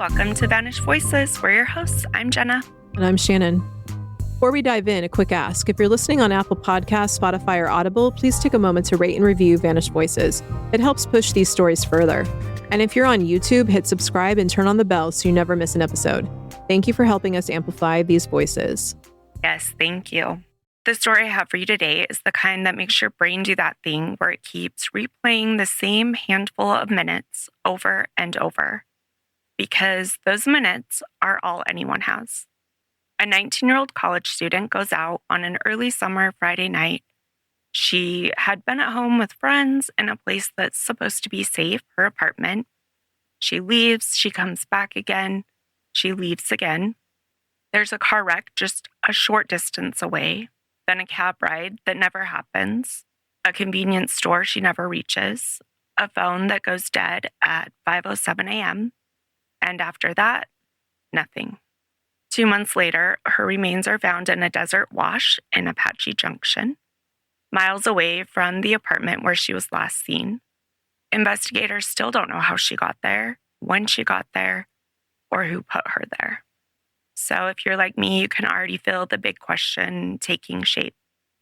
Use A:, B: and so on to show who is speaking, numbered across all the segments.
A: welcome to Vanished Voices. We're your hosts. I'm Jenna.
B: And I'm Shannon. Before we dive in, a quick ask. If you're listening on Apple Podcasts, Spotify, or Audible, please take a moment to rate and review Vanished Voices. It helps push these stories further. And if you're on YouTube, hit subscribe and turn on the bell so you never miss an episode. Thank you for helping us amplify these voices.
A: Yes, thank you. The story I have for you today is the kind that makes your brain do that thing where it keeps replaying the same handful of minutes over and over. Because those minutes are all anyone has. A 19-year-old college student goes out on an early summer Friday night. She had been at home with friends in a place that's supposed to be safe, her apartment. She leaves, she comes back again, she leaves again. There's a car wreck just a short distance away, then a cab ride that never happens, a convenience store she never reaches, a phone that goes dead at 5:07 a.m., and after that, nothing. 2 months later, her remains are found in a desert wash in Apache Junction, miles away from the apartment where she was last seen. Investigators still don't know how she got there, when she got there, or who put her there. So if you're like me, you can already feel the big question taking shape.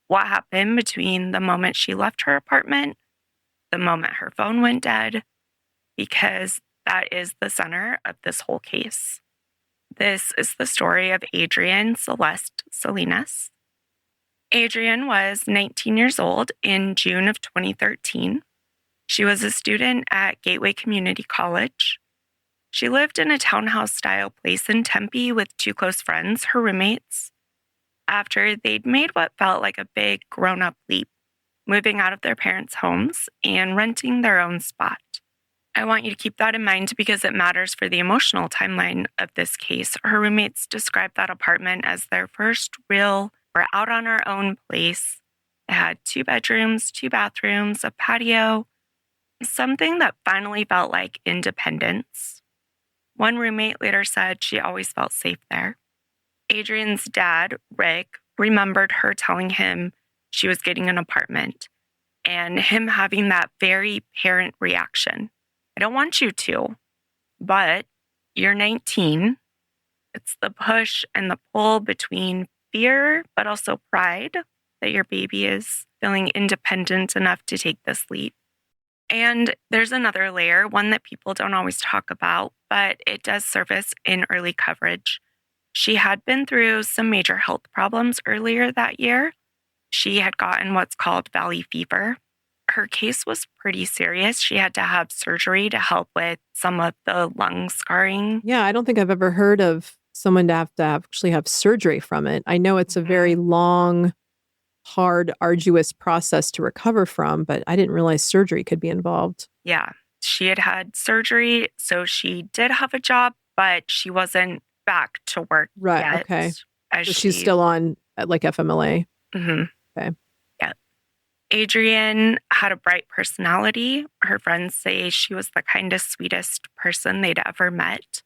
A: What happened between the moment she left her apartment, the moment her phone went dead? Because that is the center of this whole case. This is the story of Adrienne Celeste Salinas. Adrienne was 19 years old in June of 2013. She was a student at Gateway Community College. She lived in a townhouse-style place in Tempe with two close friends, her roommates, after they'd made what felt like a big grown-up leap, moving out of their parents' homes and renting their own spot. I want you to keep that in mind because it matters for the emotional timeline of this case. Her roommates described that apartment as their first real, we're out on our own place. It had 2 bedrooms, 2 bathrooms, a patio, something that finally felt like independence. One roommate later said she always felt safe there. Adrienne's dad, Rick, remembered her telling him she was getting an apartment and him having that very parent reaction. I don't want you to, but you're 19. It's the push and the pull between fear, but also pride that your baby is feeling independent enough to take this leap. And there's another layer, one that people don't always talk about, but it does surface in early coverage. She had been through some major health problems earlier that year. She had gotten what's called valley fever. Her case was pretty serious. She had to have surgery to help with some of the lung scarring.
B: Yeah, I don't think I've ever heard of someone to actually have surgery from it. I know it's a very long, hard, arduous process to recover from, but I didn't realize surgery could be involved.
A: Yeah, she had had surgery, so she did have a job, but she wasn't back to work yet.
B: Okay. So she's still on like FMLA.
A: Mm-hmm.
B: Okay.
A: Yeah. Adrienne had a bright personality. Her friends say she was the kindest, sweetest person they'd ever met.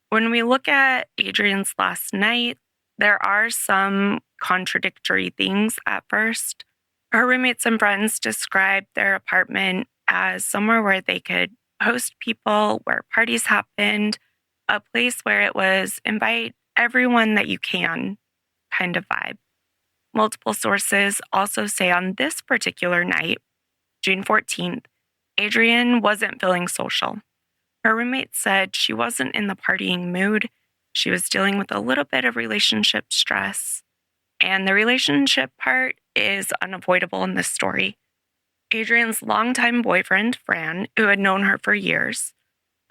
A: When we look at Adrienne's last night, there are some contradictory things at first. Her roommates and friends described their apartment as somewhere where they could host people, where parties happened, a place where it was invite everyone that you can kind of vibe. Multiple sources also say on this particular night, June 14th, Adrienne wasn't feeling social. Her roommate said she wasn't in the partying mood. She was dealing with a little bit of relationship stress. And the relationship part is unavoidable in this story. Adrienne's longtime boyfriend, Fran, who had known her for years,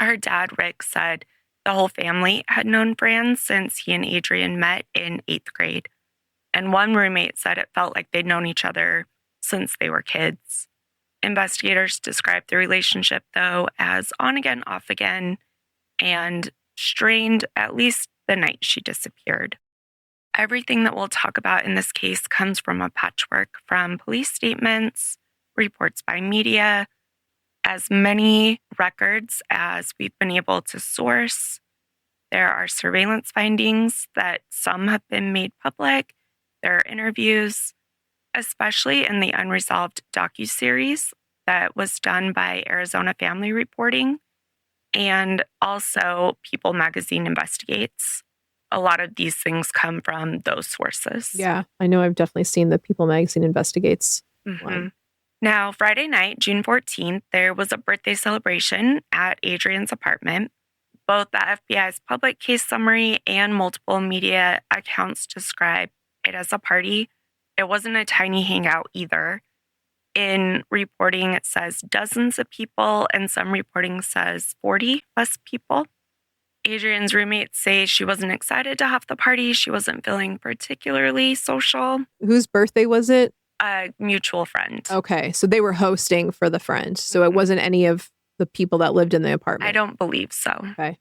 A: her dad, Rick, said the whole family had known Fran since he and Adrienne met in 8th grade. And one roommate said it felt like they'd known each other since they were kids. Investigators described the relationship, though, as on again, off again, and strained at least the night she disappeared. Everything that we'll talk about in this case comes from a patchwork from police statements, reports by media, as many records as we've been able to source. There are surveillance findings that some have been made public. There are interviews, especially in the unresolved docuseries that was done by Arizona Family Reporting. And also, People magazine investigates. A lot of these things come from those sources.
B: Yeah, I know I've definitely seen the People magazine investigates
A: Mm-hmm.
B: one.
A: Now, Friday night, June 14th, there was a birthday celebration at Adrienne's apartment. Both the FBI's public case summary and multiple media accounts describe it as a party. It wasn't a tiny hangout either. In reporting, it says dozens of people, and some reporting says 40 plus people. Adrienne's roommates say she wasn't excited to have the party. She wasn't feeling particularly social.
B: Whose birthday was it?
A: A mutual friend.
B: Okay, so they were hosting for the friend. So it wasn't any of the people that lived in the apartment.
A: I don't believe so.
B: Okay.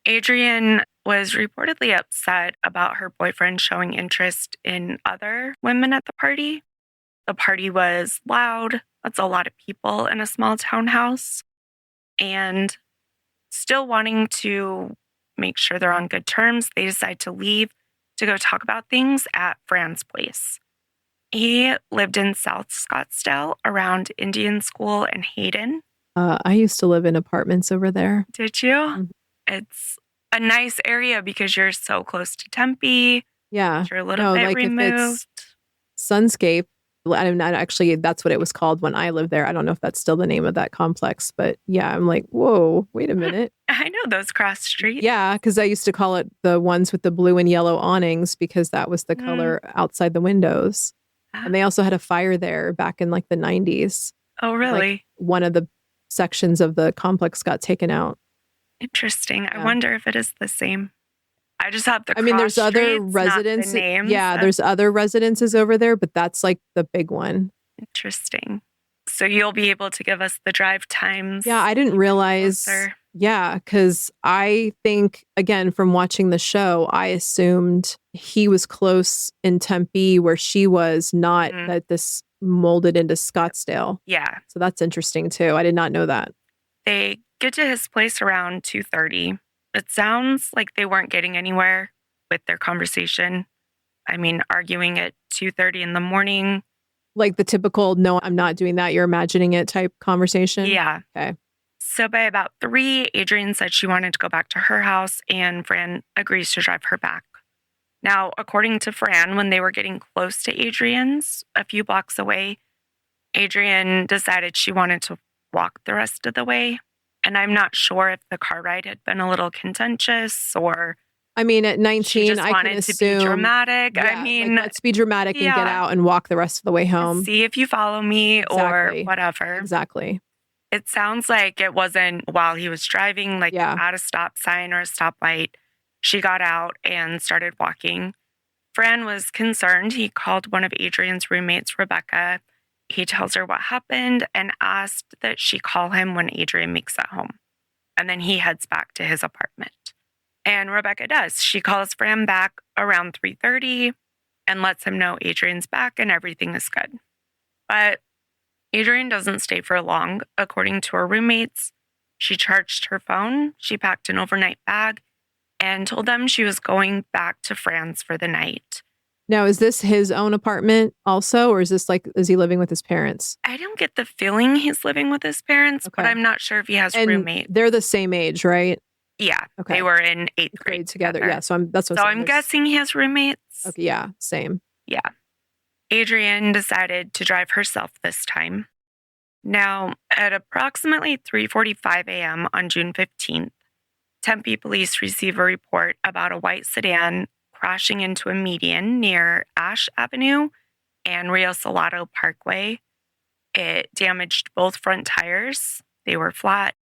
A: Adrienne was reportedly upset about her boyfriend showing interest in other women at the party. The party was loud. That's a lot of people in a small townhouse. And still wanting to make sure they're on good terms, they decide to leave to go talk about things at Fran's place. He lived in South Scottsdale around Indian School and Hayden.
B: I used to live in apartments over there.
A: Did you? Mm-hmm. It's a nice area because you're so close to Tempe.
B: Yeah.
A: You're a little bit removed.
B: If it's Sunscape, actually, that's what it was called when I lived there. I don't know if that's still the name of that complex, but yeah, I'm like, whoa, wait a minute.
A: I know those cross streets.
B: Yeah, because I used to call it the ones with the blue and yellow awnings because that was the color outside the windows. And they also had a fire there back in like the 90s.
A: Oh, really?
B: Like, one of the sections of the complex got taken out.
A: Interesting. Yeah. I wonder if it is the same. I just have the
B: there's other residences. There's other residences over there, but that's like the big one.
A: Interesting. So you'll be able to give us the drive times.
B: Yeah, I didn't realize. Yeah, because I think, again, from watching the show, I assumed he was close in Tempe where she was, not that this molded into Scottsdale.
A: Yeah.
B: So that's interesting too. I did not know that.
A: They get to his place around 2:30. It sounds like they weren't getting anywhere with their conversation. I mean, arguing at 2:30 in the morning.
B: Like the typical, no, I'm not doing that, you're imagining it type conversation?
A: Yeah.
B: Okay.
A: So by about 3, Adrienne said she wanted to go back to her house, and Fran agrees to drive her back. Now, according to Fran, when they were getting close to Adrienne's, a few blocks away, Adrienne decided she wanted to walk the rest of the way. And I'm not sure if the car ride had been a little contentious or...
B: I mean, at 19, I can assume...
A: to be dramatic.
B: Yeah,
A: I mean...
B: let's be dramatic and get out and walk the rest of the way home.
A: See if you follow me or whatever.
B: Exactly.
A: It sounds like it wasn't while he was driving, like at a stop sign or a stoplight. She got out and started walking. Fran was concerned. He called one of Adrienne's roommates, Rebecca. He tells her what happened and asked that she call him when Adrienne makes it home. And then he heads back to his apartment. And Rebecca does. She calls Fran back around 3:30 and lets him know Adrienne's back and everything is good. But Adrienne doesn't stay for long. According to her roommates, she charged her phone, she packed an overnight bag, and told them she was going back to France for the night.
B: Now, is this his own apartment also, or is this is he living with his parents?
A: I don't get the feeling he's living with his parents, but I'm not sure if he has roommates.
B: They're the same age, right?
A: Yeah. Okay. They were in 8th grade together.
B: Yeah. So I'm
A: guessing he has roommates.
B: Okay. Yeah. Same.
A: Yeah. Adrienne decided to drive herself this time. Now, at approximately 3:45 a.m. on June 15th, Tempe police receive a report about a white sedan crashing into a median near Ash Avenue and Rio Salado Parkway. It damaged both front tires. They were flat.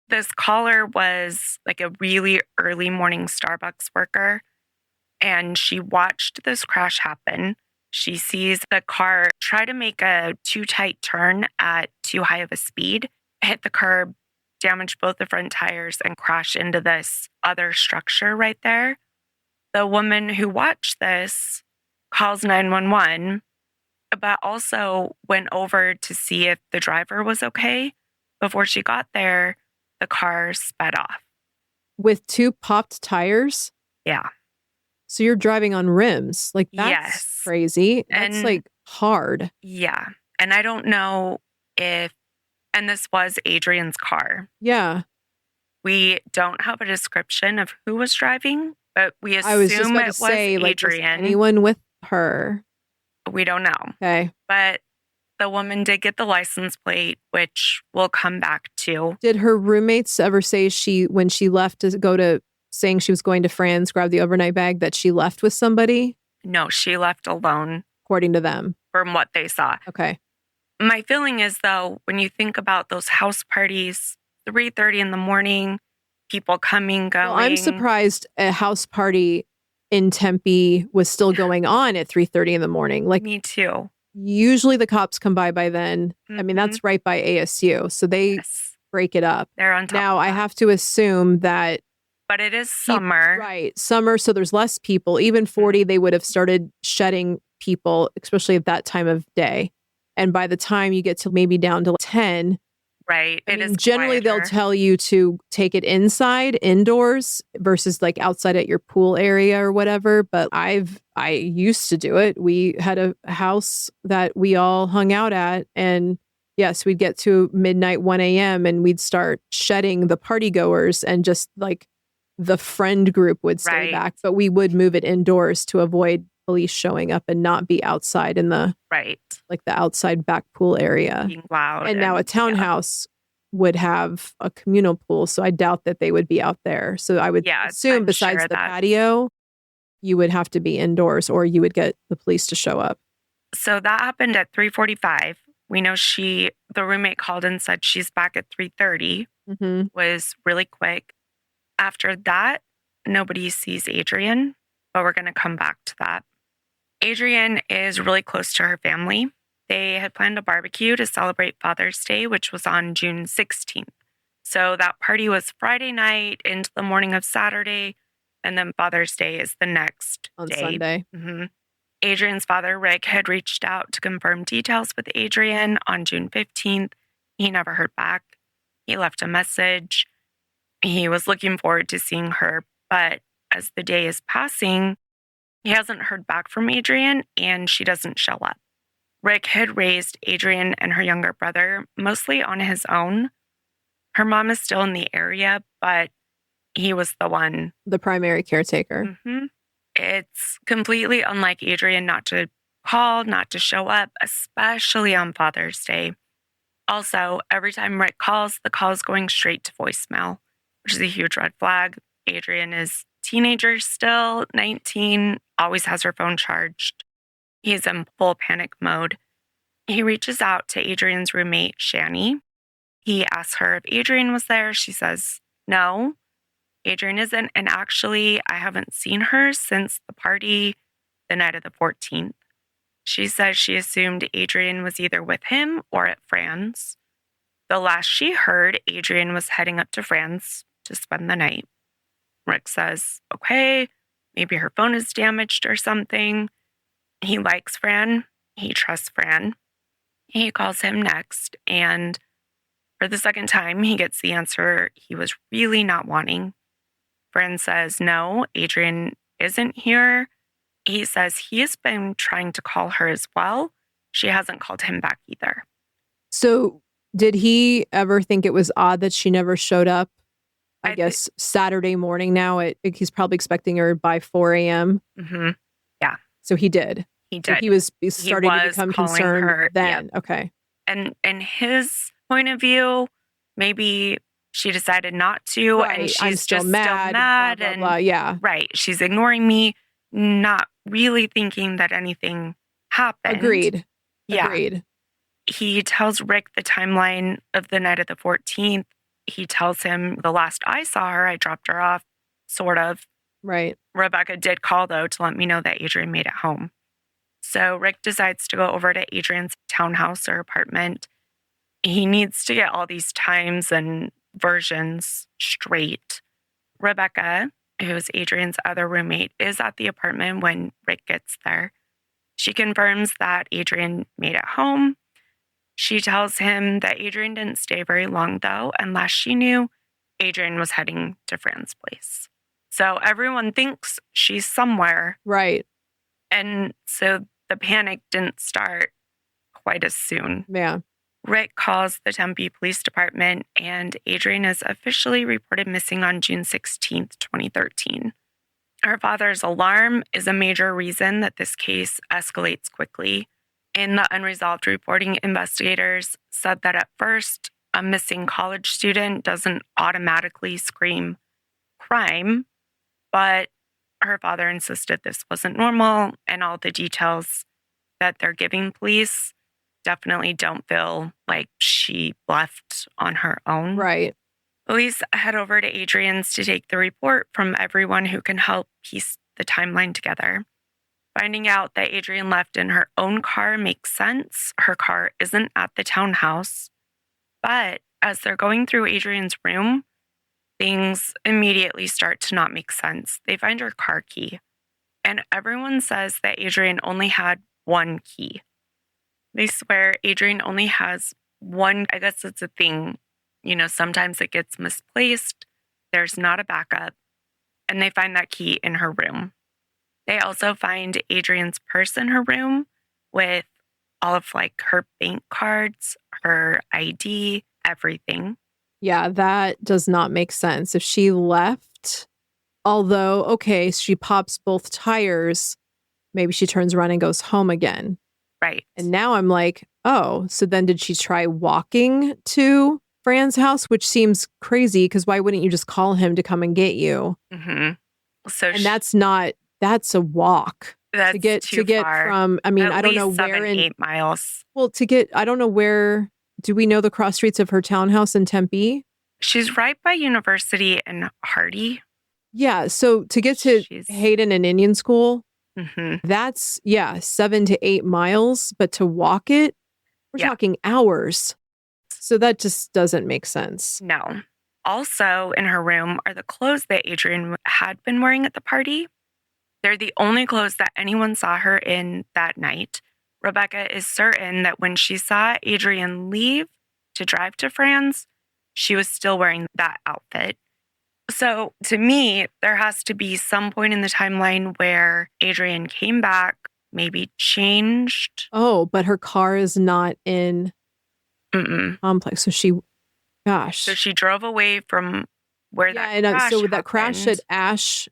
A: This caller was like a really early morning Starbucks worker, and she watched this crash happen. She sees the car try to make a too tight turn at too high of a speed, hit the curb, damage both the front tires, and crash into this other structure right there. The woman who watched this calls 911, but also went over to see if the driver was okay. Before she got there, the car sped off.
B: With 2 popped tires?
A: Yeah.
B: So you're driving on rims. That's crazy. That's hard.
A: Yeah. And I don't know if, and this was Adrienne's car.
B: Yeah.
A: We don't have a description of who was driving, but we
B: I was just
A: assume
B: about to
A: it was
B: say, like, was
A: Adrienne.
B: anyone with her?
A: We don't know.
B: Okay.
A: But the woman did get the license plate, which we'll come back to.
B: Did her roommates ever say when she left to go to, saying she was going to France, grab the overnight bag, that she left with somebody?
A: No, she left alone,
B: according to them.
A: from what they saw.
B: Okay.
A: My feeling is, though, when you think about those house parties, 3:30 in the morning, people coming, going.
B: Well, I'm surprised a house party in Tempe was still going on at 3:30 in the morning. Like,
A: me too.
B: Usually the cops come by then.
A: Mm-hmm.
B: I mean, that's right by ASU. So they break it up.
A: They're on top.
B: Now, I have to assume that.
A: But it is summer.
B: Right. Summer. So there's less people. Even 40, they would have started shedding people, especially at that time of day. And by the time you get to maybe down to 10.
A: Right.
B: I mean, generally, they'll tell you to take it indoors versus like outside at your pool area or whatever. But I used to do it. We had a house that we all hung out at. And yes, we'd get to midnight, 1 a.m. and we'd start shedding the party goers, and just like the friend group would stay back. But we would move it indoors to avoid police showing up and not be outside in the like the outside back pool area.
A: Being loud.
B: And now a townhouse would have a communal pool, so I doubt that they would be out there. So I would assume besides the patio, you would have to be indoors or you would get the police to show up.
A: So that happened at 3:45. We know the roommate called and said she's back at 3:30. Was really quick. After that, nobody sees Adrienne, but we're going to come back to that. Adrienne is really close to her family. They had planned a barbecue to celebrate Father's Day, which was on June 16th. So that party was Friday night into the morning of Saturday, and then Father's Day is the next
B: on
A: day.
B: Sunday.
A: Adrienne's father, Rick, had reached out to confirm details with Adrienne on June 15th. He never heard back. He left a message. He was looking forward to seeing her, but as the day is passing, he hasn't heard back from Adrienne, and she doesn't show up. Rick had raised Adrienne and her younger brother mostly on his own. Her mom is still in the area, but he was the
B: primary caretaker.
A: It's completely unlike Adrienne not to call, not to show up, especially on Father's Day. Also, every time Rick calls, the call is going straight to voicemail, which is a huge red flag. Adrienne is teenager still, 19, always has her phone charged. He's in full panic mode. He reaches out to Adrienne's roommate, Shani. He asks her if Adrienne was there. She says no, Adrienne isn't. And actually, I haven't seen her since the party the night of the 14th. She says she assumed Adrienne was either with him or at Fran's. The last she heard, Adrienne was heading up to Fran's to spend the night. Rick says, okay, maybe her phone is damaged or something. He likes Fran. He trusts Fran. He calls him next, and for the second time, he gets the answer he was really not wanting. Fran says, no, Adrienne isn't here. He says he has been trying to call her as well. She hasn't called him back either.
B: So did he ever think it was odd that she never showed up? I guess Saturday morning now, he's probably expecting her by 4 a.m.
A: Yeah.
B: So he did.
A: He did.
B: So he was starting to become concerned then.
A: Yeah.
B: Okay.
A: And in his point of view, maybe she decided not to, and she's
B: I'm still
A: just
B: mad,
A: still mad,
B: blah, blah, blah. Yeah.
A: Right. She's ignoring me, not really thinking that anything happened.
B: Agreed.
A: Yeah.
B: Agreed.
A: He tells Rick the timeline of the night of the 14th. He tells him, the last I saw her, I dropped her off, sort of.
B: Right.
A: Rebecca did call, though, to let me know that Adrienne made it home. So Rick decides to go over to Adrienne's townhouse or apartment. He needs to get all these times and versions straight. Rebecca, who's Adrienne's other roommate, is at the apartment when Rick gets there. She confirms that Adrienne made it home. She tells him that Adrienne didn't stay very long, though, and last she knew, Adrienne was heading to Fran's place. So everyone thinks she's somewhere.
B: Right.
A: And so the panic didn't start quite as soon.
B: Yeah.
A: Rick calls the Tempe Police Department, and Adrienne is officially reported missing on June 16th, 2013. Her father's alarm is a major reason that this case escalates quickly. In the unresolved reporting, investigators said that at first, a missing college student doesn't automatically scream crime, but her father insisted this wasn't normal, and all the details that they're giving police definitely don't feel like she left on her own.
B: Right.
A: Police head over to Adrienne's to take the report from everyone who can help piece the timeline together. Finding out that Adrienne left in her own car makes sense. Her car isn't at the townhouse. But as they're going through Adrienne's room, things immediately start to not make sense. They find her car key, and everyone says that Adrienne only had one key. They swear Adrienne only has one. I guess it's a thing. Sometimes it gets misplaced. There's not a backup. And they find that key in her room. They also find Adrienne's purse in her room with all of her bank cards, her ID, everything.
B: Yeah, that does not make sense. If she left, although, okay, she pops both tires, maybe she turns around and goes home again.
A: Right.
B: And now I'm like, oh, so then did she try walking to Fran's house, which seems crazy because why wouldn't you just call him to come and get you?
A: Mm-hmm. So
B: that's a walk.
A: That's
B: to get
A: far.
B: From, I mean, I don't know
A: 8 miles.
B: Well, I don't know where, do we know the cross streets of her townhouse in Tempe?
A: She's right by University and Hardy.
B: Yeah, so to get to Hayden and Indian School, that's, 7 to 8 miles, but to walk it, we're talking hours. So that just doesn't make sense.
A: No. Also in her room are the clothes that Adrienne had been wearing at the party. They're the only clothes that anyone saw her in that night. Rebecca is certain that when she saw Adrienne leave to drive to Fran's, she was still wearing that outfit. So to me, there has to be some point in the timeline where Adrienne came back, maybe changed.
B: Oh, but her car is not in complex. So she
A: drove away from where that crash
B: so with that crash at Ash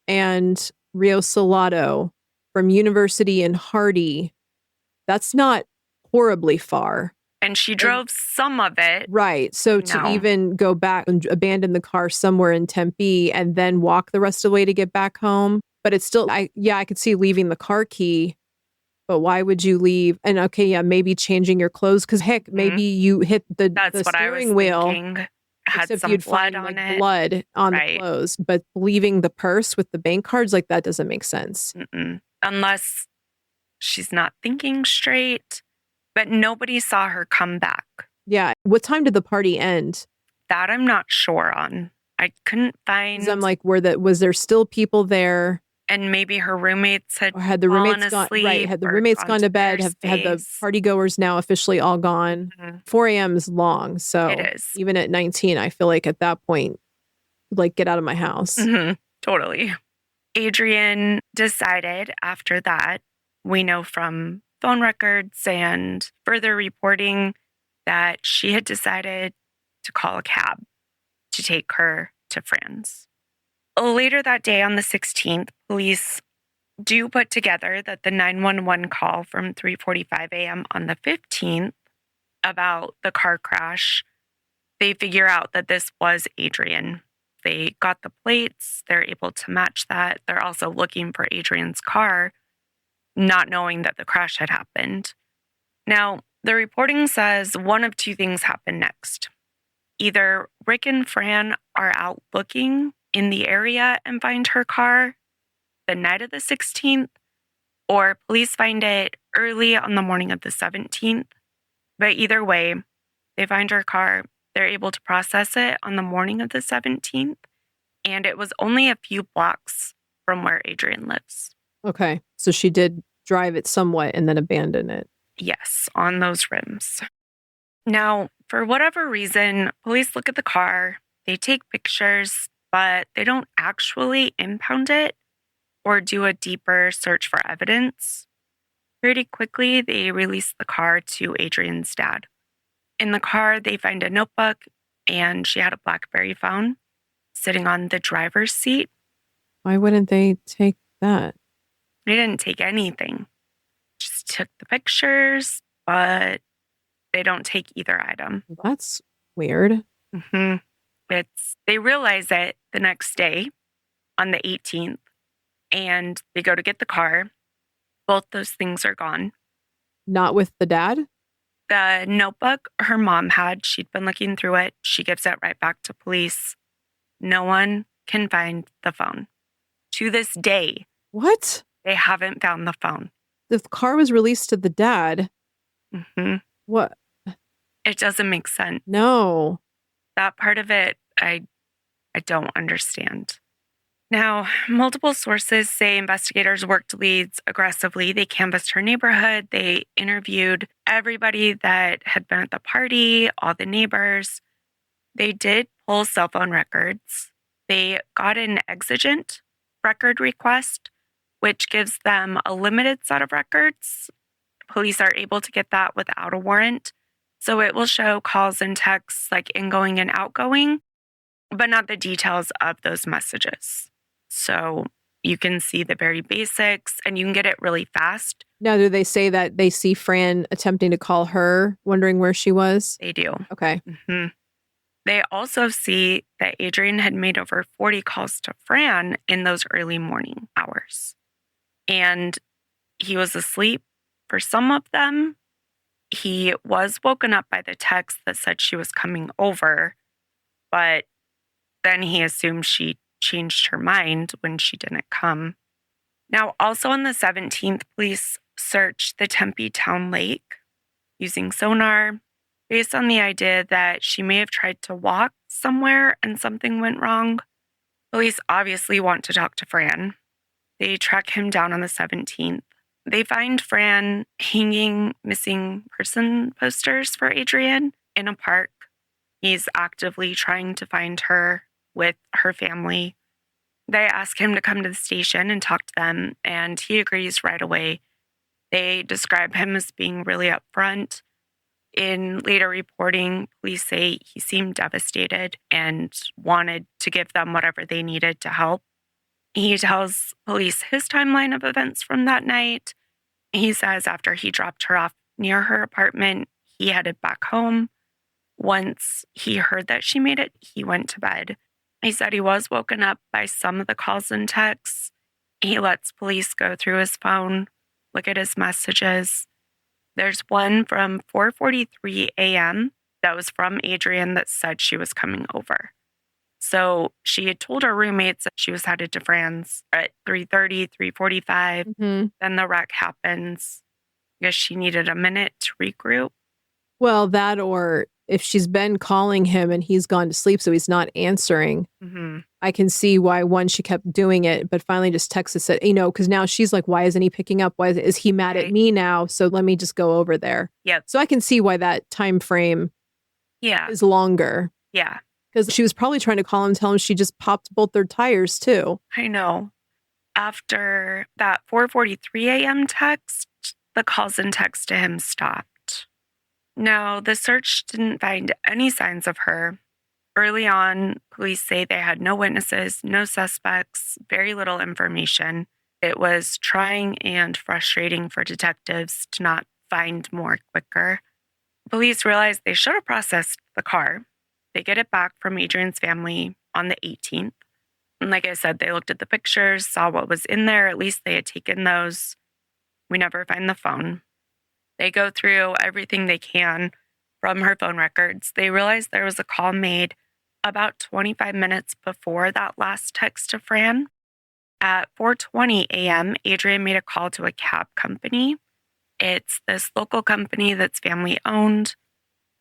B: and Rio Salado from University and Hardy, that's not horribly far.
A: And she drove some of it.
B: Right. So to even go back and abandon the car somewhere in Tempe and then walk the rest of the way to get back home. But it's still, I could see leaving the car key. But why would you leave? And maybe changing your clothes. Because heck, maybe you hit the steering wheel.
A: Had
B: except
A: some
B: you'd
A: blood
B: find
A: on it.
B: Blood on the clothes. But leaving the purse with the bank cards, that doesn't make sense.
A: Unless she's not thinking straight. But nobody saw her come back.
B: Yeah. What time did the party end?
A: That I'm not sure on. I couldn't find.
B: I'm like, was there still people there?
A: And maybe her roommates had
B: the roommates
A: asleep,
B: gone? Right. Had the roommates gone to bed? Had the party goers now officially all gone? 4 a.m. is long. So
A: it is.
B: Even at 19, I feel like at that point, get out of my house.
A: Totally. Adrienne decided after that, we know from phone records and further reporting that she had decided to call a cab to take her to Fran's. Later that day on the 16th, police do put together that the 911 call from 3:45 a.m. on the 15th about the car crash, they figure out that this was Adrienne. They got the plates. They're able to match that. They're also looking for Adrienne's car, not knowing that the crash had happened. Now, the reporting says one of two things happened next. Either Rick and Fran are out looking in the area and find her car the night of the 16th, or police find it early on the morning of the 17th. But either way, they find her car. They're able to process it on the morning of the 17th, and it was only a few blocks from where Adrienne lives.
B: Okay, so she did drive it somewhat and then abandon it.
A: Yes, on those rims. Now, for whatever reason, police look at the car, they take pictures, but they don't actually impound it or do a deeper search for evidence. Pretty quickly, they release the car to Adrienne's dad. In the car, they find a notebook, and she had a BlackBerry phone sitting on the driver's seat.
B: Why wouldn't they take that?
A: They didn't take anything, just took the pictures, but they don't take either item.
B: That's weird.
A: They realize it the next day on the 18th, and they go to get the car. Both those things are gone.
B: Not with the dad?
A: The notebook her mom had, she'd been looking through it. She gives it right back to police. No one can find the phone. To this day,
B: What?
A: they haven't found the phone.
B: The car was released to the dad. What?
A: It doesn't make sense.
B: No.
A: That part of it, I don't understand. Now, multiple sources say investigators worked leads aggressively. They canvassed her neighborhood. They interviewed everybody that had been at the party, all the neighbors. They did pull cell phone records. They got an exigent record request, which gives them a limited set of records. Police are able to get that without a warrant. So it will show calls and texts like ingoing and outgoing, but not the details of those messages. So you can see the very basics and you can get it really fast.
B: Now, do they say that they see Fran attempting to call her, wondering where she was?
A: They do.
B: Okay.
A: They also see that Adrienne had made over 40 calls to Fran in those early morning hours. And he was asleep for some of them. He was woken up by the text that said she was coming over, but then he assumed she changed her mind when she didn't come. Now, also on the 17th, police searched the Tempe town lake using sonar based on the idea that she may have tried to walk somewhere and something went wrong. Police obviously want to talk to Fran. They track him down on the 17th. They find Fran hanging missing person posters for Adrienne in a park. He's actively trying to find her with her family. They ask him to come to the station and talk to them, and he agrees right away. They describe him as being really upfront. In later reporting, police say he seemed devastated and wanted to give them whatever they needed to help. He tells police his timeline of events from that night. He says after he dropped her off near her apartment, he headed back home. Once he heard that she made it, he went to bed. He said he was woken up by some of the calls and texts. He lets police go through his phone, look at his messages. There's one from 4:43 a.m. that was from Adrienne that said she was coming over. So she had told her roommates that she was headed to Fran's at 3:30, 3:45. Then the wreck happens. I guess she needed a minute to regroup.
B: Well, that or if she's been calling him and he's gone to sleep, so he's not answering, I can see why, one, she kept doing it, but finally just texted, said, because now she's like, why isn't he picking up? Why is he mad at me now? So let me just go over there.
A: Yep.
B: So I can see why that time frame is longer.
A: Yeah.
B: Because she was probably trying to call him, tell him she just popped both their tires too.
A: I know. After that 4:43 a.m. text, the calls and texts to him stopped. Now, the search didn't find any signs of her. Early on, police say they had no witnesses, no suspects, very little information. It was trying and frustrating for detectives to not find more quicker. Police realized they should have processed the car. They get it back from Adrienne's family on the 18th. And like I said, they looked at the pictures, saw what was in there. At least they had taken those. We never find the phone. They go through everything they can from her phone records. They realize there was a call made about 25 minutes before that last text to Fran. At 4:20 a.m., Adrienne made a call to a cab company. It's this local company that's family owned.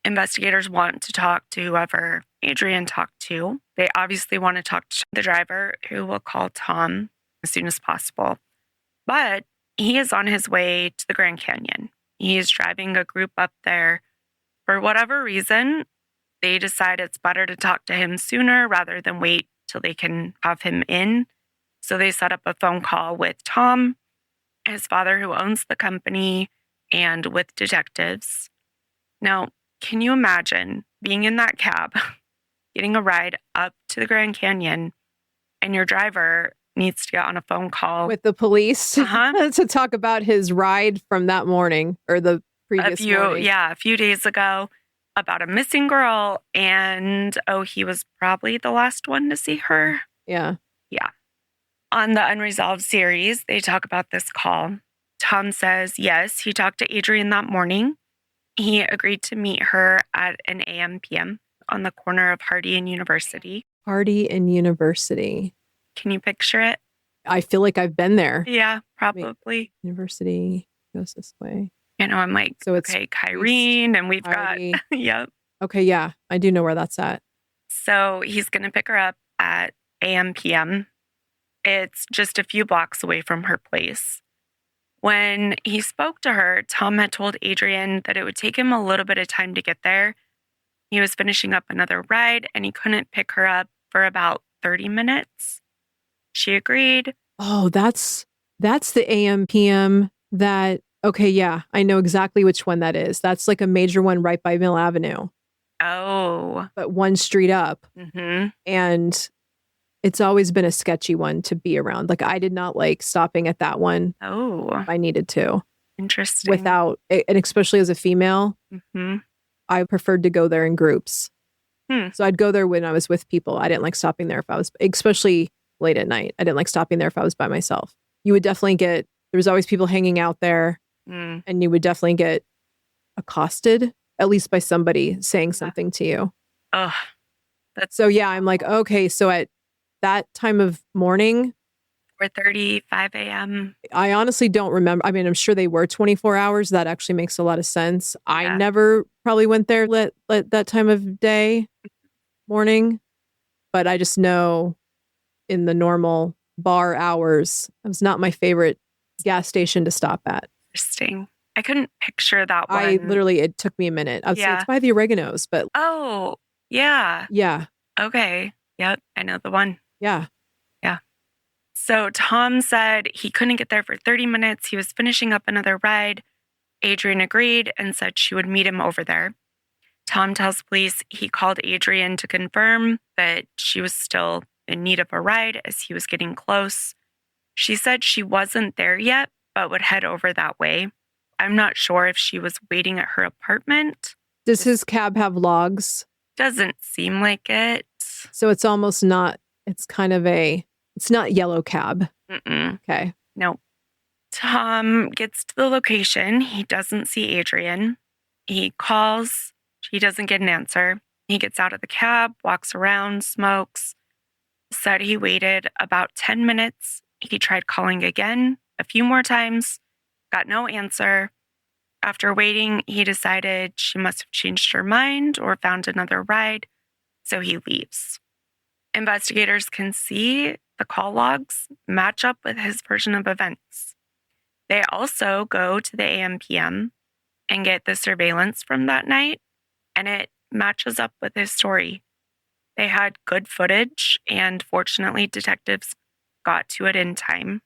A: Investigators want to talk to whoever Adrienne talked to. They obviously want to talk to the driver, who will call Tom as soon as possible. But he is on his way to the Grand Canyon. He's driving a group up there. For whatever reason, they decide it's better to talk to him sooner rather than wait till they can have him in. So they set up a phone call with Tom, his father who owns the company, and with detectives. Now, Can you imagine being in that cab, getting a ride up to the Grand Canyon, and your driver needs to get on a phone call
B: with the police
A: Uh-huh.
B: to talk about his ride from that morning or the previous morning.
A: a few days ago about a missing girl, and he was probably the last one to see her.
B: Yeah.
A: Yeah. On the Unresolved series, they talk about this call. Tom says, yes, he talked to Adrienne that morning. He agreed to meet her at an AM PM on the corner of Hardy and University.
B: Hardy and University.
A: Can you picture it?
B: I feel like I've been there.
A: Yeah, probably.
B: University goes this way.
A: You know, I'm like,
B: so it's
A: okay, Kyrene, and we've
B: Hardy.
A: got, yep.
B: Okay, yeah, I do know where that's at.
A: So he's going to pick her up at AM PM. It's just a few blocks away from her place. When he spoke to her, Tom had told Adrienne that it would take him a little bit of time to get there. He was finishing up another ride and he couldn't pick her up for about 30 minutes. She agreed.
B: Oh, that's the AM PM that, okay, yeah, I know exactly which one that is. That's like a major one right by Mill Avenue.
A: Oh.
B: But one street up.
A: Mm-hmm.
B: And it's always been a sketchy one to be around. Like I did not like stopping at that one.
A: Oh.
B: If I needed to.
A: Interesting.
B: Without, and especially as a female, I preferred to go there in groups. So I'd go there when I was with people. I didn't like stopping there if I was, especially late at night. I didn't like stopping there if I was by myself. You would definitely there was always people hanging out there and you would definitely get accosted, at least by somebody saying something to you.
A: Oh,
B: so yeah, I'm like, okay, so at that time of morning,
A: 4:30, 5 a.m.
B: I honestly don't remember. I mean, I'm sure they were 24 hours. That actually makes a lot of sense. Yeah. I never probably went there at that time of day, morning, but I just know in the normal bar hours, it was not my favorite gas station to stop at.
A: Interesting. I couldn't picture that one.
B: It took me a minute. I would say it's by the Oreganos, but.
A: Oh, yeah.
B: Yeah.
A: Okay. Yep. I know the one.
B: Yeah.
A: Yeah. So Tom said he couldn't get there for 30 minutes. He was finishing up another ride. Adrienne agreed and said she would meet him over there. Tom tells police he called Adrienne to confirm that she was still in need of a ride as he was getting close. She said she wasn't there yet, but would head over that way. I'm not sure if she was waiting at her apartment.
B: Does his cab have logs?
A: Doesn't seem like it.
B: So it's almost not, it's kind of it's not yellow cab.
A: Mm-mm.
B: Okay.
A: Nope. Tom gets to the location. He doesn't see Adrienne. He calls. He doesn't get an answer. He gets out of the cab, walks around, smokes. Said he waited about 10 minutes. He tried calling again a few more times. Got no answer. After waiting, he decided she must have changed her mind or found another ride, so he leaves. Investigators can see the call logs match up with his version of events. They also go to the AM/PM and get the surveillance from that night, and it matches up with his story. They had good footage, and fortunately, detectives got to it in time.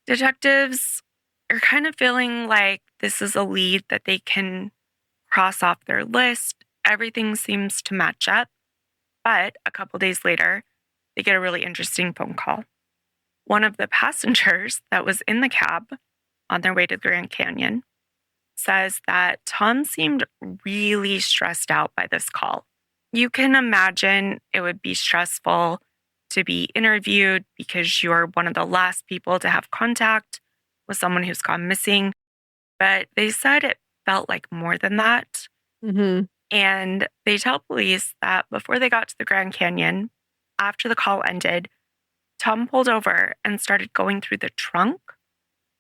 A: Detectives are kind of feeling like this is a lead that they can cross off their list. Everything seems to match up. But a couple days later, they get a really interesting phone call. One of the passengers that was in the cab on their way to the Grand Canyon says that Tom seemed really stressed out by this call. You can imagine it would be stressful to be interviewed because you're one of the last people to have contact with someone who's gone missing. But they said it felt like more than that.
B: Mm-hmm.
A: And they tell police that before they got to the Grand Canyon, after the call ended, Tom pulled over and started going through the trunk.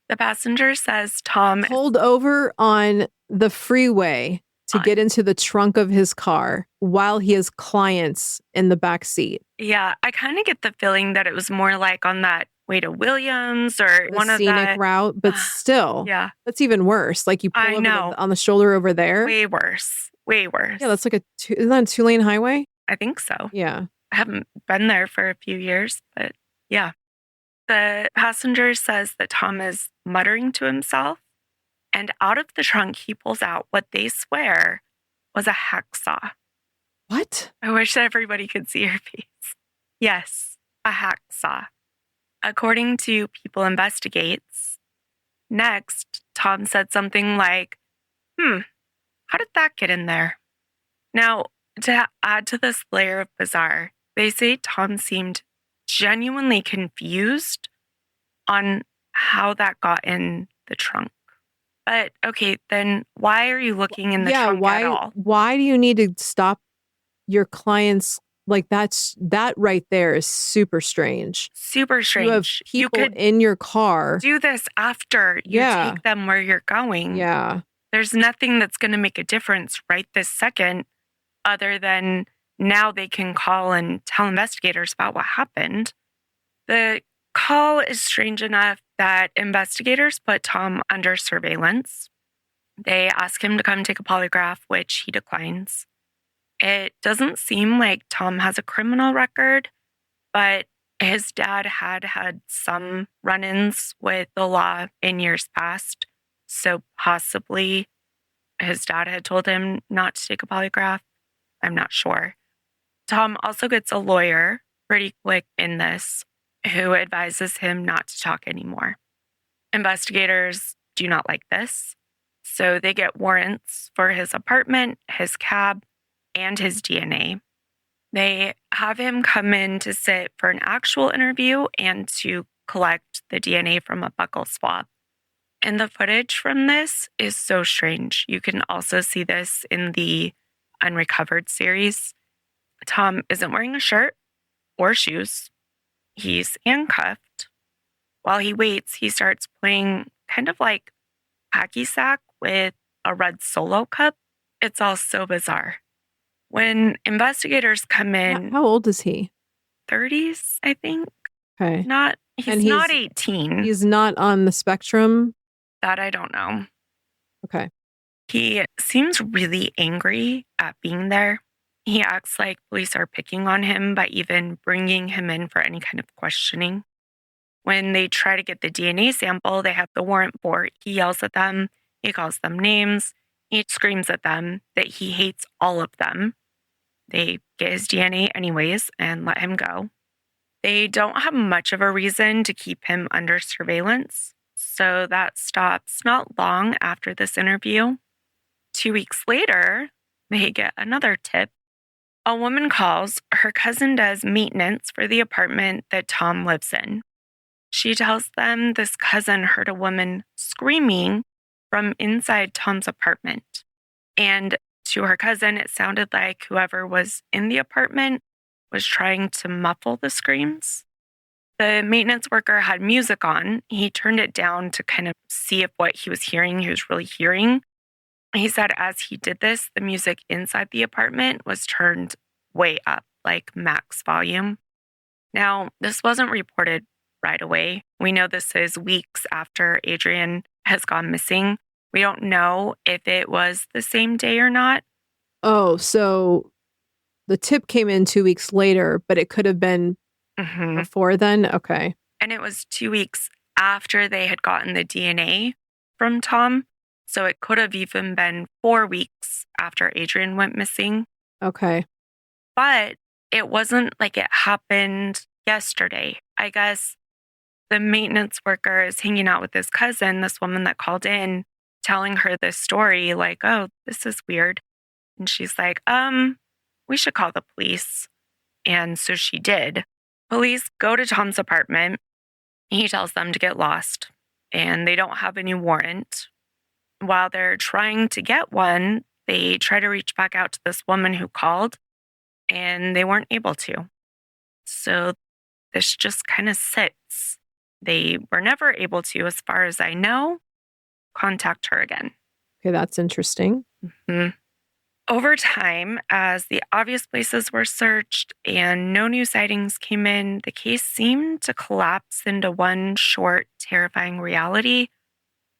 A: The passenger says Tom
B: pulled over on the freeway to get into the trunk of his car while he has clients in the back seat.
A: Yeah, I kind of get the feeling that it was more like on that way to Williams or
B: the
A: one of the
B: scenic route, but still,
A: yeah,
B: that's even worse. Like you pull over on the shoulder over there.
A: Way worse. Way worse.
B: Yeah, that's like isn't that a 2-lane highway?
A: I think so.
B: Yeah.
A: I haven't been there for a few years, but yeah. The passenger says that Tom is muttering to himself, and out of the trunk, he pulls out what they swear was a hacksaw.
B: What?
A: I wish everybody could see her face. Yes, a hacksaw. According to People Investigates, next, Tom said something like, how did that get in there? Now, to add to this layer of bizarre, they say Tom seemed genuinely confused on how that got in the trunk. But okay, then why are you looking in the trunk at all?
B: Why do you need to stop your clients? Like that right there is super strange.
A: Super strange.
B: You have people in your car.
A: Do this after you take them where you're going.
B: Yeah.
A: There's nothing that's going to make a difference right this second other than now they can call and tell investigators about what happened. The call is strange enough that investigators put Tom under surveillance. They ask him to come take a polygraph, which he declines. It doesn't seem like Tom has a criminal record, but his dad had some run-ins with the law in years past. So possibly his dad had told him not to take a polygraph. I'm not sure. Tom also gets a lawyer pretty quick in this who advises him not to talk anymore. Investigators do not like this, so they get warrants for his apartment, his cab, and his DNA. They have him come in to sit for an actual interview and to collect the DNA from a buccal swab. And the footage from this is so strange. You can also see this in the Unrecovered series. Tom isn't wearing a shirt or shoes. He's handcuffed. While he waits, he starts playing kind of like hacky sack with a red Solo cup. It's all so bizarre. When investigators come in...
B: How old is he?
A: 30s, I think.
B: Okay.
A: He's not 18.
B: He's not on the spectrum?
A: That I don't know.
B: Okay.
A: He seems really angry at being there. He acts like police are picking on him by even bringing him in for any kind of questioning. When they try to get the DNA sample they have the warrant for, he yells at them. He calls them names. He screams at them that he hates all of them. They get his DNA anyways and let him go. They don't have much of a reason to keep him under surveillance, so that stops not long after this interview. 2 weeks later, they get another tip. A woman calls. Her cousin does maintenance for the apartment that Tom lives in. She tells them this cousin heard a woman screaming from inside Tom's apartment. And to her cousin, it sounded like whoever was in the apartment was trying to muffle the screams. The maintenance worker had music on. He turned it down to kind of see if what he was really hearing. He said as he did this, the music inside the apartment was turned way up, like max volume. Now, this wasn't reported right away. We know this is weeks after Adrienne has gone missing. We don't know if it was the same day or not.
B: Oh, so the tip came in 2 weeks later, but it could have been before then? Okay.
A: And it was 2 weeks after they had gotten the DNA from Tom. So it could have even been 4 weeks after Adrienne went missing.
B: Okay.
A: But it wasn't like it happened yesterday. I guess the maintenance worker is hanging out with his cousin, this woman that called in, telling her this story, like, oh, this is weird. And she's like, we should call the police. And so she did. Police go to Tom's apartment. He tells them to get lost, and they don't have any warrant. While they're trying to get one, they try to reach back out to this woman who called, and they weren't able to. So this just kind of sits. They were never able to, as far as I know, contact her again.
B: Okay, that's interesting.
A: Mm-hmm. Over time, as the obvious places were searched and no new sightings came in, the case seemed to collapse into one short, terrifying reality.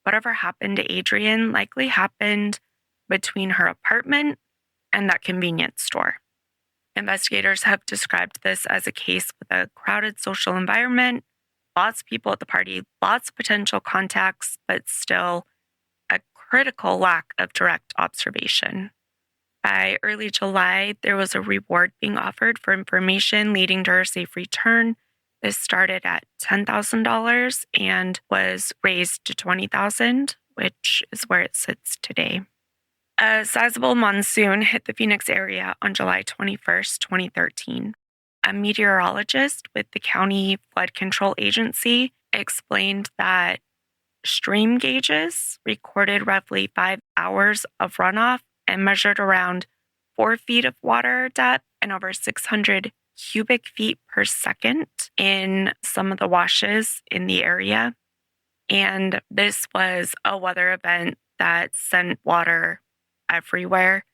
A: Whatever happened to Adrienne likely happened between her apartment and that convenience store. Investigators have described this as a case with a crowded social environment, lots of people at the party, lots of potential contacts, but still a critical lack of direct observation. By early July, there was a reward being offered for information leading to her safe return. This started at $10,000 and was raised to $20,000, which is where it sits today. A sizable monsoon hit the Phoenix area on July 21st, 2013. A meteorologist with the county flood control agency explained that stream gauges recorded roughly 5 hours of runoff and measured around 4 feet of water depth and over 600 cubic feet per second in some of the washes in the area. And this was a weather event that sent water everywhere.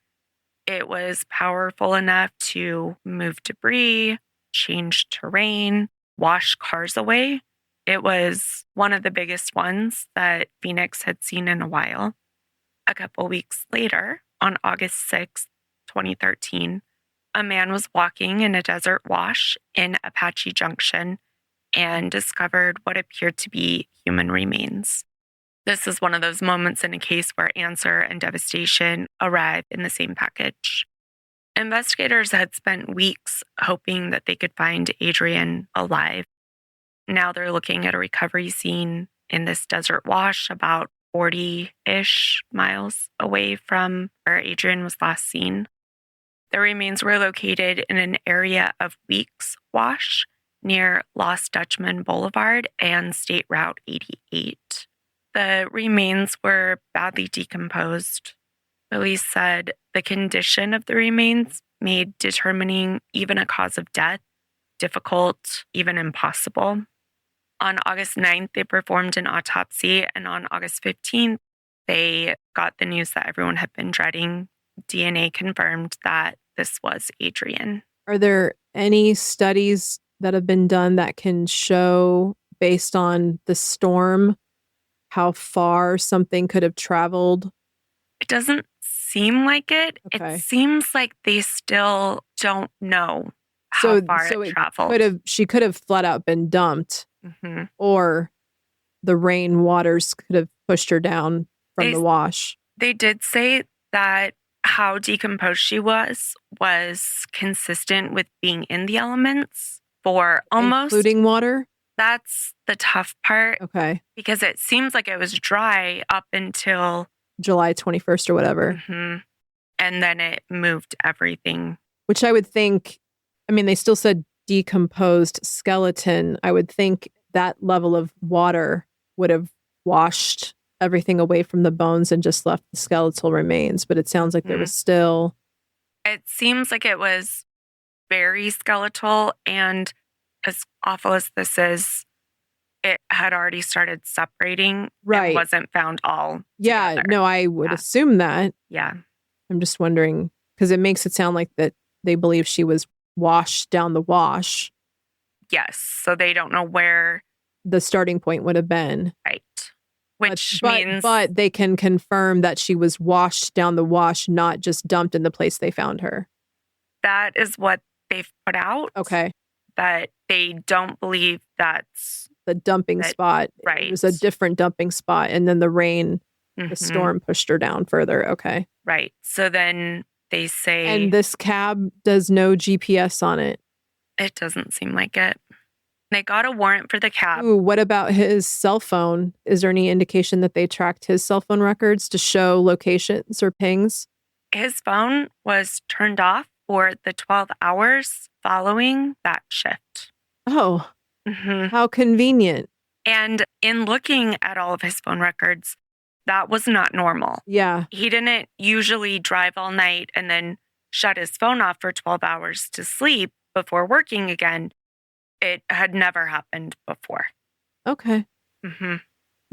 A: It was powerful enough to move debris, change terrain, wash cars away. It was one of the biggest ones that Phoenix had seen in a while. A couple weeks later, on August 6th, 2013, a man was walking in a desert wash in Apache Junction and discovered what appeared to be human remains. This is one of those moments in a case where answer and devastation arrive in the same package. Investigators had spent weeks hoping that they could find Adrienne alive. Now they're looking at a recovery scene in this desert wash about 40-ish miles away from where Adrienne was last seen. The remains were located in an area of Weeks Wash near Lost Dutchman Boulevard and State Route 88. The remains were badly decomposed. Police said the condition of the remains made determining even a cause of death difficult, even impossible. On August 9th, they performed an autopsy, and on August 15th, they got the news that everyone had been dreading. DNA confirmed that this was Adrienne.
B: Are there any studies that have been done that can show, based on the storm, how far something could have traveled?
A: It doesn't seem like it.
B: Okay.
A: It seems like they still don't know how far it traveled.
B: She could have flat out been dumped, or the rain waters could have pushed her down from the wash.
A: They did say that how decomposed she was consistent with being in the elements for almost...
B: Including water?
A: That's the tough part.
B: Okay.
A: Because it seems like it was dry up until
B: July 21st or whatever.
A: And then it moved everything.
B: Which I would think, I mean, they still said decomposed skeleton. I would think that level of water would have washed everything away from the bones and just left the skeletal remains. But it sounds like there was still...
A: It seems like it was very skeletal, and as awful as this is, it had already started separating.
B: Right.
A: It wasn't found all
B: together. No, I would assume that.
A: Yeah.
B: I'm just wondering, because it makes it sound like that they believe she was washed down the wash.
A: Yes. So they don't know where
B: the starting point would have been.
A: Right. Which means...
B: But they can confirm that she was washed down the wash, not just dumped in the place they found her.
A: That is what they've put out.
B: Okay.
A: That they don't believe that's...
B: the dumping spot.
A: Right.
B: It was a different dumping spot. And then the rain, the storm pushed her down further. Okay.
A: Right. So then they say...
B: And this cab does no GPS on it.
A: It doesn't seem like it. They got a warrant for the cab.
B: Ooh, what about his cell phone? Is there any indication that they tracked his cell phone records to show locations or pings?
A: His phone was turned off for the 12 hours following that shift.
B: Oh, how convenient.
A: And in looking at all of his phone records, that was not normal.
B: Yeah.
A: He didn't usually drive all night and then shut his phone off for 12 hours to sleep before working again. It had never happened before.
B: Okay.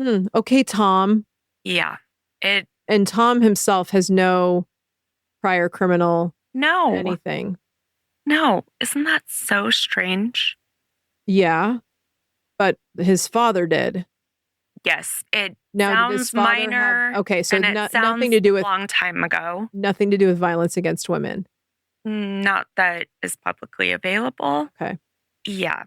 B: Okay, Tom.
A: Yeah.
B: And Tom himself has no prior criminal anything.
A: No. Isn't that so strange?
B: Yeah. But his father did.
A: Yes. It
B: now,
A: sounds minor.
B: Okay, so
A: nothing to do with... a long time ago.
B: Nothing to do with violence against women.
A: Not that is publicly available.
B: Okay.
A: Yeah.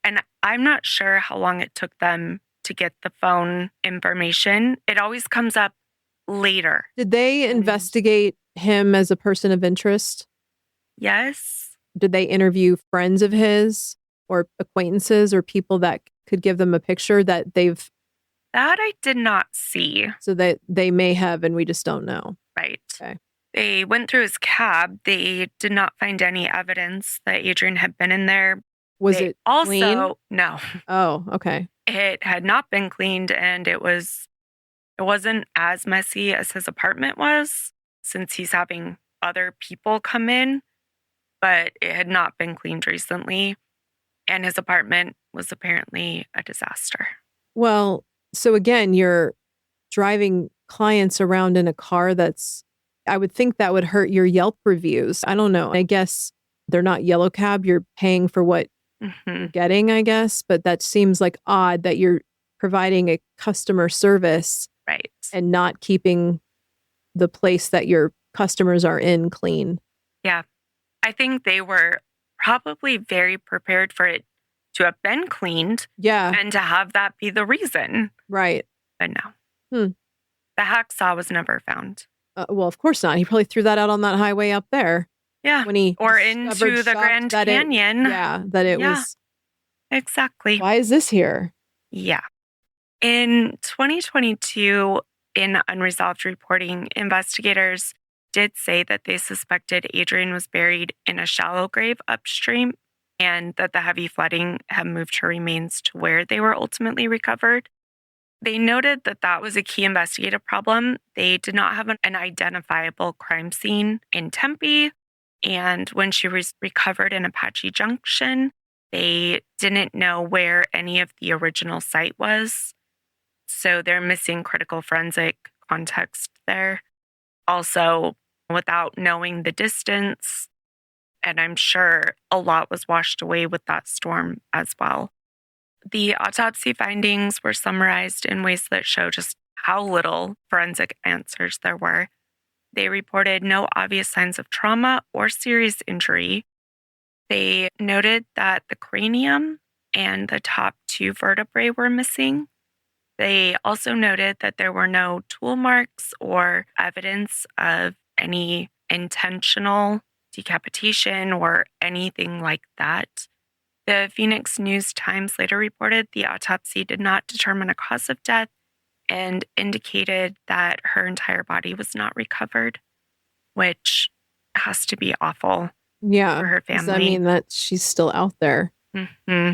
A: And I'm not sure how long it took them to get the phone information. It always comes up later.
B: Did they investigate him as a person of interest?
A: Yes.
B: Did they interview friends of his or acquaintances or people that could give them a picture that they've...
A: That I did not see.
B: So that they may have, and we just don't know.
A: Right.
B: Okay.
A: They went through his cab. They did not find any evidence that Adrienne had been in there.
B: Was it clean?
A: No.
B: Oh, okay.
A: It had not been cleaned, and it wasn't as messy as his apartment was, since he's having other people come in, but it had not been cleaned recently, and his apartment was apparently a disaster.
B: Well, so again, you're driving clients around in a car that's... I would think that would hurt your Yelp reviews. I don't know. I guess they're not yellow cab. You're paying for what you're getting, I guess. But that seems like odd that you're providing a customer service,
A: right,
B: and not keeping the place that your customers are in clean.
A: Yeah. I think they were probably very prepared for it to have been cleaned.
B: Yeah.
A: And to have that be the reason.
B: Right.
A: But no. The hacksaw was never found.
B: Well, of course not. He probably threw that out on that highway up there.
A: Yeah.
B: When he
A: or into the Grand Canyon.
B: That was...
A: Exactly.
B: Why is this here?
A: Yeah. In 2022, in unresolved reporting, investigators did say that they suspected Adrienne was buried in a shallow grave upstream, and that the heavy flooding had moved her remains to where they were ultimately recovered. They noted that that was a key investigative problem. They did not have an identifiable crime scene in Tempe, and when she was recovered in Apache Junction, they didn't know where any of the original site was. So they're missing critical forensic context there. Also, without knowing the distance, and I'm sure a lot was washed away with that storm as well. The autopsy findings were summarized in ways that show just how little forensic answers there were. They reported no obvious signs of trauma or serious injury. They noted that the cranium and the top 2 vertebrae were missing. They also noted that there were no tool marks or evidence of any intentional decapitation or anything like that. The Phoenix News-Times later reported the autopsy did not determine a cause of death and indicated that her entire body was not recovered, which has to be awful for her family.
B: Does that mean that she's still out there?
A: Mm-hmm.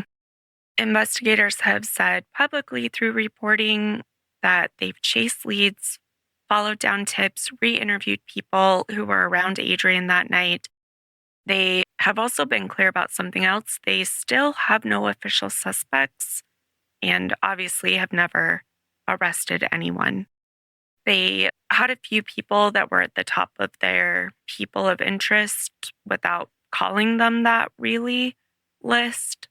A: Investigators have said publicly through reporting that they've chased leads, followed down tips, re-interviewed people who were around Adrienne that night. They have also been clear about something else. They still have no official suspects and obviously have never arrested anyone. They had a few people that were at the top of their people of interest without calling them that really list.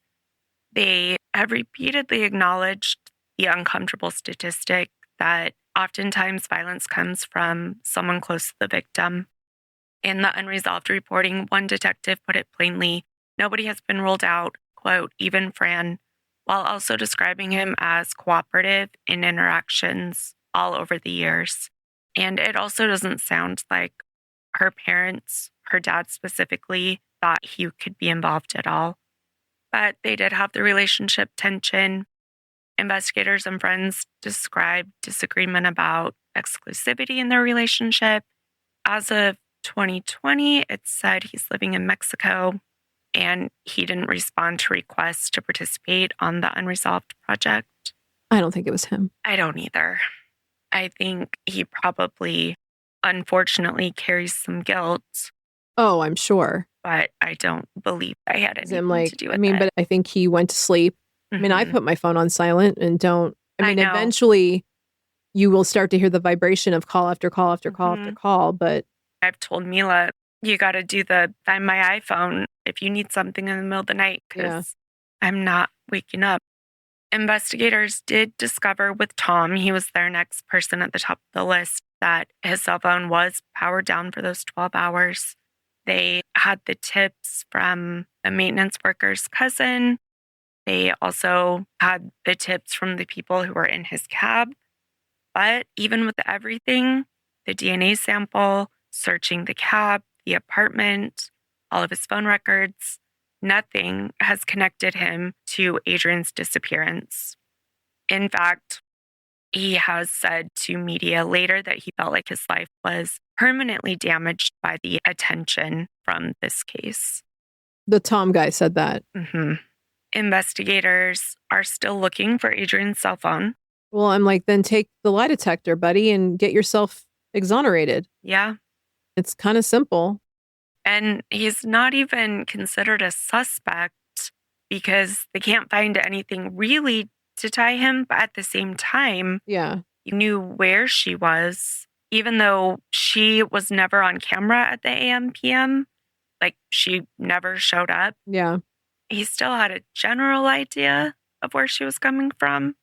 A: They have repeatedly acknowledged the uncomfortable statistic that oftentimes violence comes from someone close to the victim. In the unresolved reporting, one detective put it plainly, nobody has been ruled out, quote, even Fran, while also describing him as cooperative in interactions all over the years. And it also doesn't sound like her parents, her dad specifically, thought he could be involved at all. But they did have the relationship tension. Investigators and friends described disagreement about exclusivity in their relationship. As of 2020, it said he's living in Mexico and he didn't respond to requests to participate on the unresolved project.
B: I don't think it was him.
A: I don't either. I think he probably, unfortunately, carries some guilt.
B: Oh, I'm sure.
A: But I don't believe I had anything to do with it.
B: But I think he went to sleep.
A: Mm-hmm.
B: I mean, I put my phone on silent and don't. Eventually you will start to hear the vibration of call after call after call after call. But
A: I've told Mila, you got to do the Find My iPhone if you need something in the middle of the night because I'm not waking up. Investigators did discover with Tom, he was their next person at the top of the list, that his cell phone was powered down for those 12 hours. They had the tips from the maintenance worker's cousin. They also had the tips from the people who were in his cab. But even with everything, the DNA sample searching the cab, the apartment, all of his phone records. Nothing has connected him to Adrienne's disappearance. In fact, he has said to media later that he felt like his life was permanently damaged by the attention from this case.
B: The Tom guy said that.
A: Mm-hmm. Investigators are still looking for Adrienne's cell phone.
B: Well, I'm like, then take the lie detector, buddy, and get yourself exonerated.
A: Yeah.
B: It's kind of simple.
A: And he's not even considered a suspect because they can't find anything really to tie him. But at the same time,
B: Yeah.
A: you knew where she was, even though she was never on camera at the AM PM. Like, she never showed up.
B: Yeah.
A: He still had a general idea of where she was coming from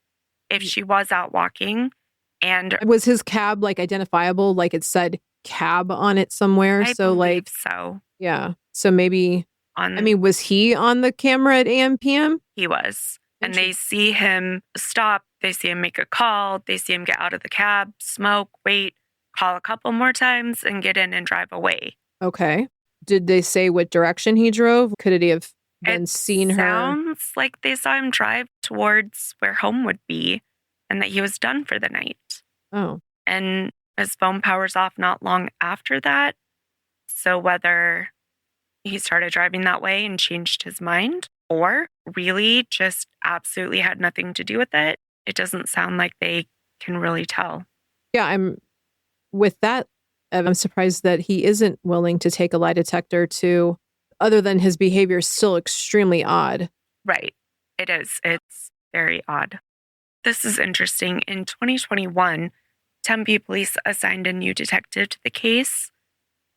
A: if she was out walking. And
B: was his cab like identifiable? Like it said cab on it somewhere?
A: I
B: So
A: believe
B: like,
A: so.
B: Yeah. So maybe, was he on the camera at AM PM?
A: He was. And they see him stop. They see him make a call. They see him get out of the cab, smoke, wait, call a couple more times, and get in and drive away.
B: Okay. Did they say what direction he drove? Could he have been seen her?
A: Sounds like they saw him drive towards where home would be and that he was done for the night.
B: Oh.
A: And his phone powers off not long after that. So whether he started driving that way and changed his mind or really just absolutely had nothing to do with it, it doesn't sound like they can really tell.
B: Yeah, I'm surprised that he isn't willing to take a lie detector to, other than his behavior is still extremely odd.
A: Right. It is. It's very odd. This is interesting. In 2021, Tempe police assigned a new detective to the case.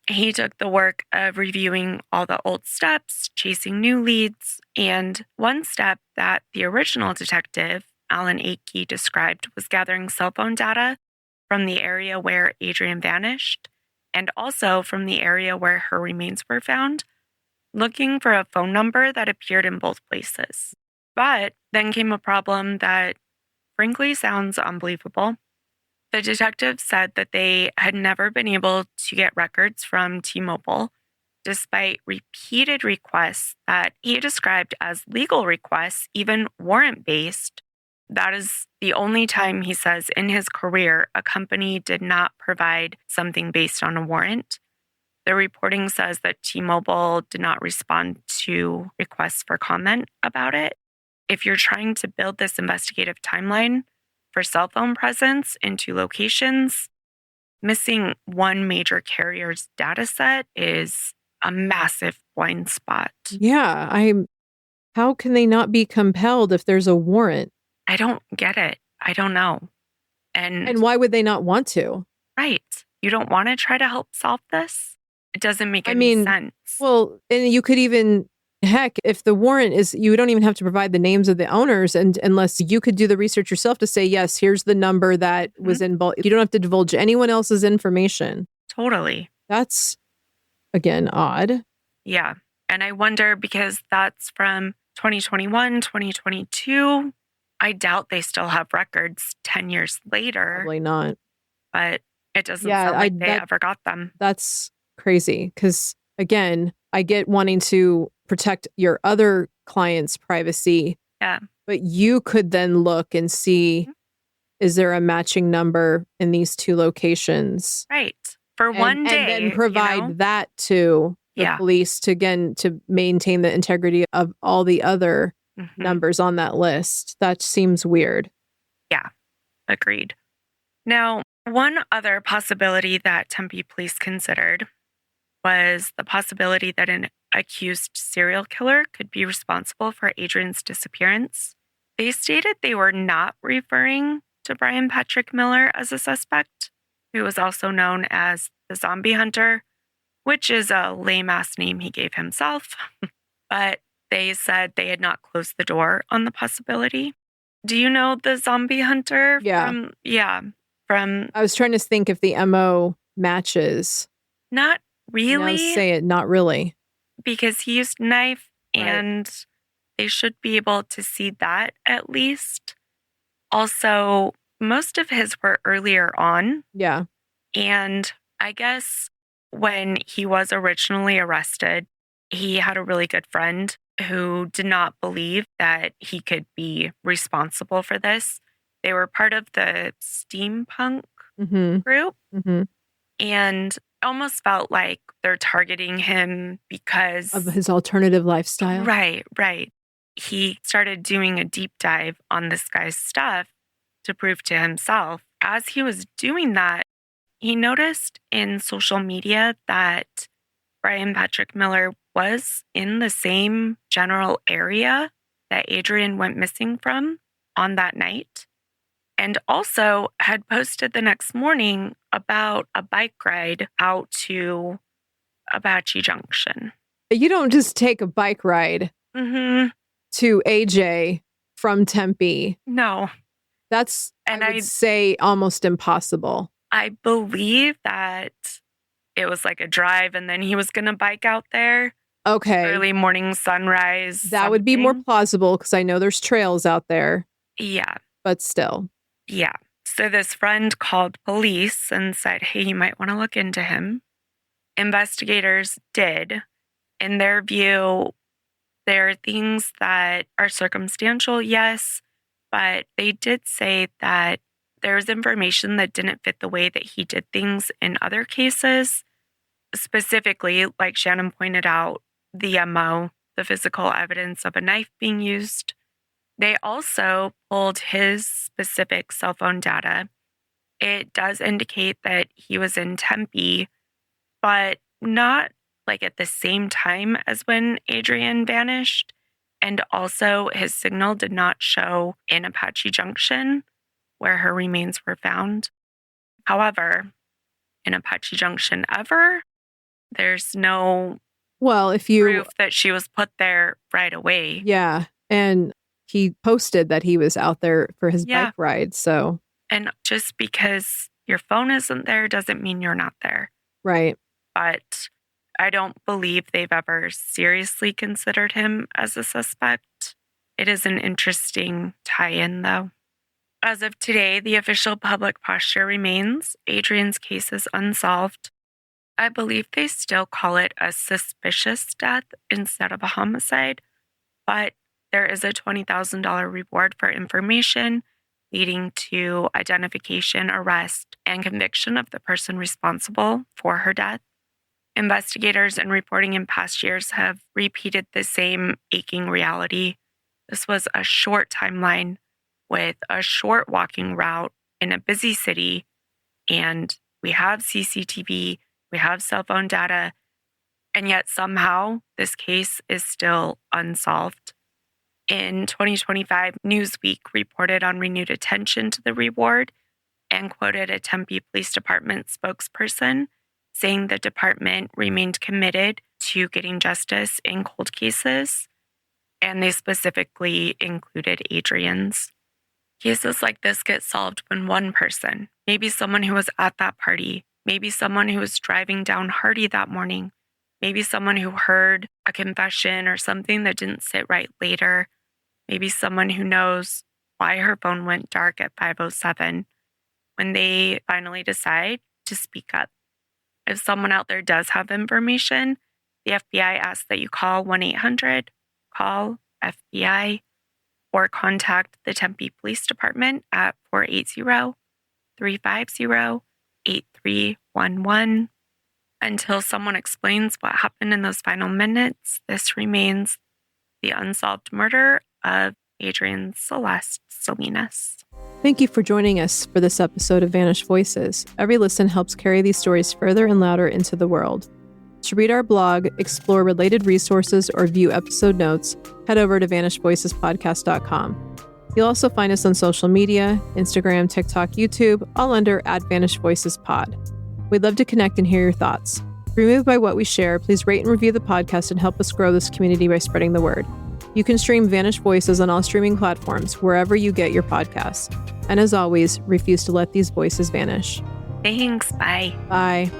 A: He took the work of reviewing all the old steps, chasing new leads, and one step that the original detective, Alan Akey, described was gathering cell phone data from the area where Adrienne vanished and also from the area where her remains were found, looking for a phone number that appeared in both places. But then came a problem that frankly sounds unbelievable. The detectives said that they had never been able to get records from T-Mobile, despite repeated requests that he described as legal requests, even warrant-based. That is the only time, he says, in his career, a company did not provide something based on a warrant. The reporting says that T-Mobile did not respond to requests for comment about it. If you're trying to build this investigative timeline for cell phone presence in 2 locations, missing one major carrier's data set is a massive blind spot.
B: Yeah, how can they not be compelled if there's a warrant?
A: I don't get it. I don't know.
B: And why would they not want to?
A: Right. You don't want to try to help solve this? It doesn't make any sense.
B: Well, and you could even, heck, if the warrant is, you don't even have to provide the names of the owners, and unless you could do the research yourself to say, yes, here's the number that was in bulk. You don't have to divulge anyone else's information.
A: Totally.
B: That's, again, odd.
A: Yeah. And I wonder, because that's from 2021, 2022, I doubt they still have records 10 years later.
B: Probably not.
A: But it doesn't sound like they ever got them.
B: That's crazy. Because, again, I get wanting to protect your other client's privacy.
A: Yeah.
B: But you could then look and see, is there a matching number in these 2 locations?
A: Right. For one day.
B: And then provide that to the police to maintain the integrity of all the other numbers on that list. That seems weird.
A: Yeah, agreed. Now, one other possibility that Tempe police considered was the possibility that an accused serial killer could be responsible for Adrienne's disappearance. They stated they were not referring to Brian Patrick Miller as a suspect, who was also known as the Zombie Hunter, which is a lame-ass name he gave himself. But they said they had not closed the door on the possibility. Do you know the Zombie Hunter?
B: Yeah.
A: From
B: I was trying to think if the MO matches.
A: Not really.
B: No, say it, not really.
A: Because he used knife, and they should be able to see that at least. Also, most of his were earlier on.
B: Yeah.
A: And I guess When he was originally arrested, he had a really good friend who did not believe that he could be responsible for this. They were part of the steampunk group and almost felt like they're targeting him because
B: of his alternative lifestyle.
A: Right. He started doing a deep dive on this guy's stuff to prove to himself. As he was doing that, he noticed in social media that Brian Patrick Miller was in the same general area that Adrienne went missing from on that night, and also had posted the next morning about a bike ride out to Apache Junction.
B: You don't just take a bike ride to AJ from Tempe.
A: No.
B: That's, I would say, almost impossible.
A: I believe that it was like a drive and then he was going to bike out there.
B: Okay.
A: Early morning sunrise.
B: That would be more plausible because I know there's trails out there.
A: Yeah.
B: But still.
A: Yeah. So this friend called police and said, hey, you might want to look into him. Investigators did. In their view, there are things that are circumstantial, yes, but they did say that there's information that didn't fit the way that he did things in other cases. Specifically, like Shannon pointed out, the MO, the physical evidence of a knife being used. They also pulled his specific cell phone data. It does indicate that he was in Tempe, but not like at the same time as when Adrienne vanished. And also his signal did not show in Apache Junction where her remains were found. However, in Apache Junction ever, there's no proof that she was put there right away.
B: Yeah. And he posted that he was out there for his bike ride. So,
A: and just because your phone isn't there doesn't mean you're not there.
B: Right.
A: But I don't believe they've ever seriously considered him as a suspect. It is an interesting tie-in, though. As of today, the official public posture remains Adrienne's case is unsolved. I believe they still call it a suspicious death instead of a homicide, but there is a $20,000 reward for information leading to identification, arrest, and conviction of the person responsible for her death. Investigators and reporting in past years have repeated the same aching reality. This was a short timeline with a short walking route in a busy city, and we have CCTV, we have cell phone data, and yet somehow this case is still unsolved. In 2025, Newsweek reported on renewed attention to the reward and quoted a Tempe Police Department spokesperson saying the department remained committed to getting justice in cold cases, and they specifically included Adrienne's. Cases like this get solved when one person, maybe someone who was at that party, maybe someone who was driving down Hardy that morning, maybe someone who heard a confession or something that didn't sit right later, maybe someone who knows why her phone went dark at 5:07, when they finally decide to speak up. If someone out there does have information, the FBI asks that you call 1-800-CALL-FBI or contact the Tempe Police Department at 480-350-8311. Until someone explains what happened in those final minutes, this remains the unsolved murder of Adrienne Celeste Salinas.
B: Thank you for joining us for this episode of Vanished Voices. Every listen helps carry these stories further and louder into the world. To read our blog, explore related resources, or view episode notes, head over to vanishedvoicespodcast.com. You'll also find us on social media, Instagram, TikTok, YouTube, all under @VanishedVoicesPod. We'd love to connect and hear your thoughts. If you're moved by what we share, please rate and review the podcast and help us grow this community by spreading the word. You can stream Vanished Voices on all streaming platforms, wherever you get your podcasts. And as always, refuse to let these voices vanish.
A: Thanks. Bye.
B: Bye.